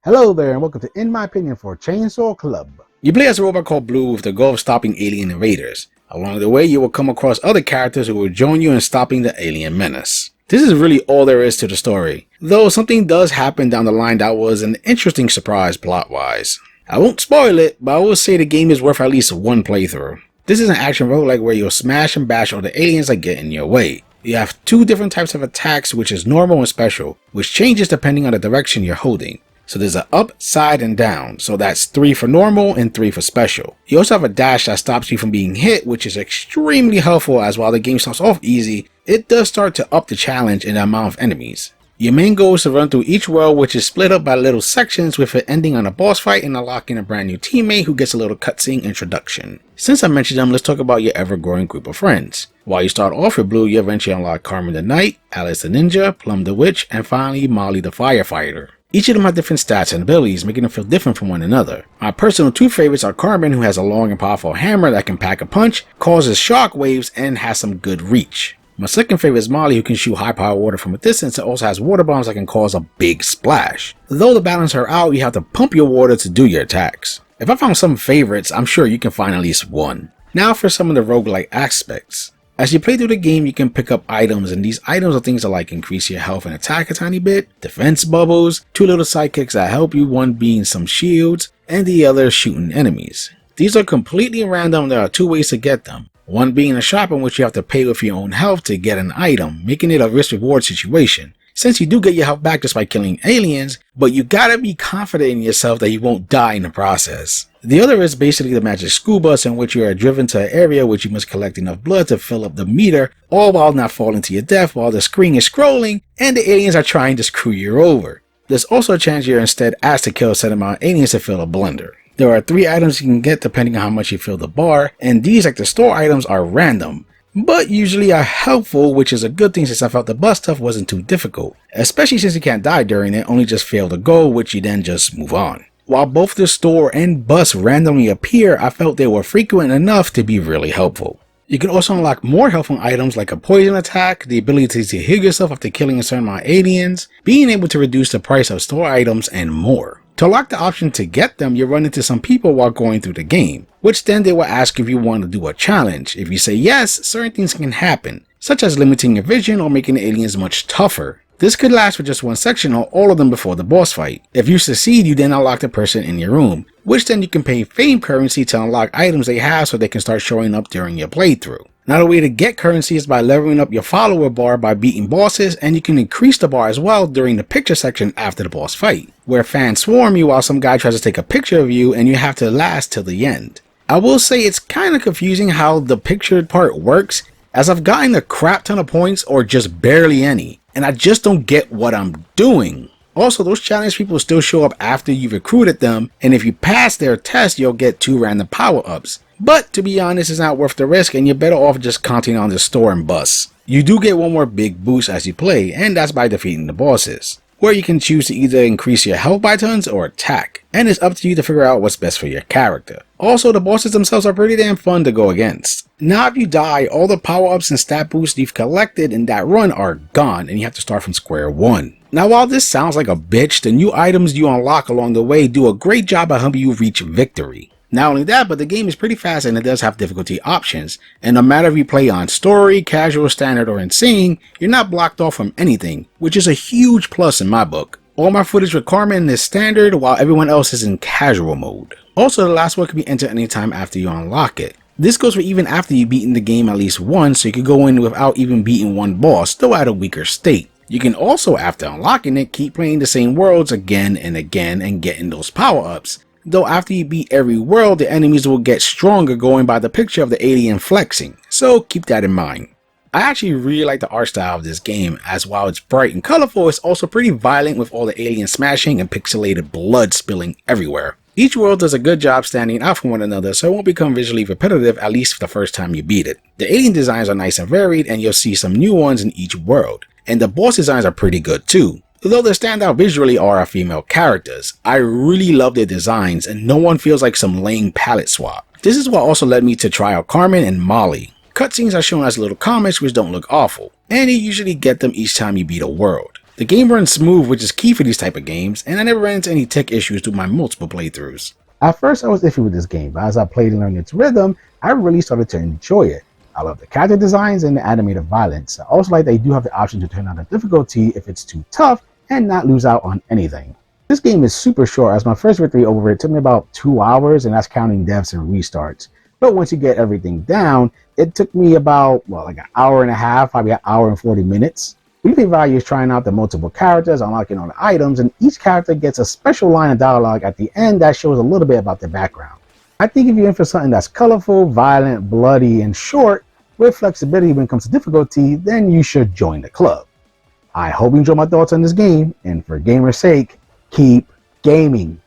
Hello there and welcome to In My Opinion for Chainsaw Club. You play as a robot called Blue with the goal of stopping alien invaders. Along the way you will come across other characters who will join you in stopping the alien menace. This is really all there is to the story, though something does happen down the line that was an interesting surprise plot-wise. I won't spoil it, but I will say the game is worth at least one playthrough. This is an action roguelike where you'll smash and bash all the aliens that get in your way. You have two different types of attacks, which is normal and special, which changes depending on the direction you're holding. So there's an up, side, and down, so that's 3 for normal and 3 for special. You also have a dash that stops you from being hit, which is extremely helpful, as while the game starts off easy, it does start to up the challenge in the amount of enemies. Your main goal is to run through each world, which is split up by little sections, with it ending on a boss fight and unlocking a brand new teammate who gets a little cutscene introduction. Since I mentioned them, let's talk about your ever-growing group of friends. While you start off with Blue, you eventually unlock Carmen the Knight, Alice the Ninja, Plum the Witch, and finally Molly the Firefighter. Each of them have different stats and abilities, making them feel different from one another. My personal two favorites are Carmen, who has a long and powerful hammer that can pack a punch, causes shock waves, and has some good reach. My second favorite is Molly, who can shoot high power water from a distance and also has water bombs that can cause a big splash. Though to balance her out, you have to pump your water to do your attacks. If I found some favorites, I'm sure you can find at least one. Now for some of the roguelike aspects. As you play through the game, you can pick up items, and these items are things that like increase your health and attack a tiny bit, defense bubbles, 2 little sidekicks that help you, one being some shields, and the other shooting enemies. These are completely random. There are 2 ways to get them. One being a shop in which you have to pay with your own health to get an item, making it a risk-reward situation. Since you do get your health back just by killing aliens, but you gotta be confident in yourself that you won't die in the process. The other is basically the magic school bus, in which you are driven to an area which you must collect enough blood to fill up the meter, all while not falling to your death while the screen is scrolling and the aliens are trying to screw you over. There's also a chance you're instead asked to kill a set amount of aliens to fill a blender. There are 3 items you can get depending on how much you fill the bar, and these, like the store items, are random, but usually are helpful, which is a good thing since I felt the bus stuff wasn't too difficult, especially since you can't die during it, only just fail the goal, which you then just move on. While both the store and bus randomly appear, I felt they were frequent enough to be really helpful. You can also unlock more helpful items like a poison attack, the ability to heal yourself after killing a certain amount of aliens, being able to reduce the price of store items, and more. To unlock the option to get them, you run into some people while going through the game, which then they will ask if you want to do a challenge. If you say yes, certain things can happen, such as limiting your vision or making the aliens much tougher. This could last for just one section or all of them before the boss fight. If you succeed, you then unlock the person in your room, which then you can pay fame currency to unlock items they have so they can start showing up during your playthrough. Now the way to get currency is by leveling up your follower bar by beating bosses, and you can increase the bar as well during the picture section after the boss fight, where fans swarm you while some guy tries to take a picture of you and you have to last till the end. I will say it's kind of confusing how the pictured part works, as I've gotten a crap ton of points or just barely any, and I just don't get what I'm doing. Also, those challenge people still show up after you've recruited them, and if you pass their test, you'll get 2 random power-ups. But to be honest, it's not worth the risk, and you're better off just counting on the store and bus. You do get one more big boost as you play, and that's by defeating the bosses, where you can choose to either increase your health by tons or attack, and it's up to you to figure out what's best for your character. Also, the bosses themselves are pretty damn fun to go against. Now if you die, all the power-ups and stat boosts you've collected in that run are gone, and you have to start from square one. Now while this sounds like a bitch, the new items you unlock along the way do a great job at helping you reach victory. Not only that, but the game is pretty fast and it does have difficulty options, and no matter if you play on story, casual, standard, or insane, you're not blocked off from anything, which is a huge plus in my book. All my footage with Carmen is standard, while everyone else is in casual mode. Also, the last one can be entered anytime after you unlock it. This goes for even after you've beaten the game at least once, so you could go in without even beating one boss, though at a weaker state. You can also, after unlocking it, keep playing the same worlds again and again and getting those power-ups. Though after you beat every world, the enemies will get stronger going by the picture of the alien flexing, so keep that in mind. I actually really like the art style of this game, as while it's bright and colorful, it's also pretty violent with all the alien smashing and pixelated blood spilling everywhere. Each world does a good job standing out from one another, so it won't become visually repetitive, at least for the first time you beat it. The alien designs are nice and varied, and you'll see some new ones in each world, and the boss designs are pretty good too. Though the standout visually are our female characters, I really love their designs and no one feels like some lame palette swap. This is what also led me to try out Carmen and Molly. Cutscenes are shown as little comics which don't look awful, and you usually get them each time you beat a world. The game runs smooth, which is key for these type of games, and I never ran into any tech issues through my multiple playthroughs. At first I was iffy with this game, but as I played and learned its rhythm, I really started to enjoy it. I love the character designs and the animated violence. I also like they do have the option to turn on the difficulty if it's too tough and not lose out on anything. This game is super short, as my first victory over it took me about 2 hours, and that's counting deaths and restarts. But once you get everything down, it took me about, like an hour and a half, probably an hour and 40 minutes. Replay value is trying out the multiple characters, unlocking all the items, and each character gets a special line of dialogue at the end that shows a little bit about their background. I think if you're in for something that's colorful, violent, bloody, and short, with flexibility when it comes to difficulty, then you should join the club. I hope you enjoy my thoughts on this game, and for gamer's sake, keep gaming.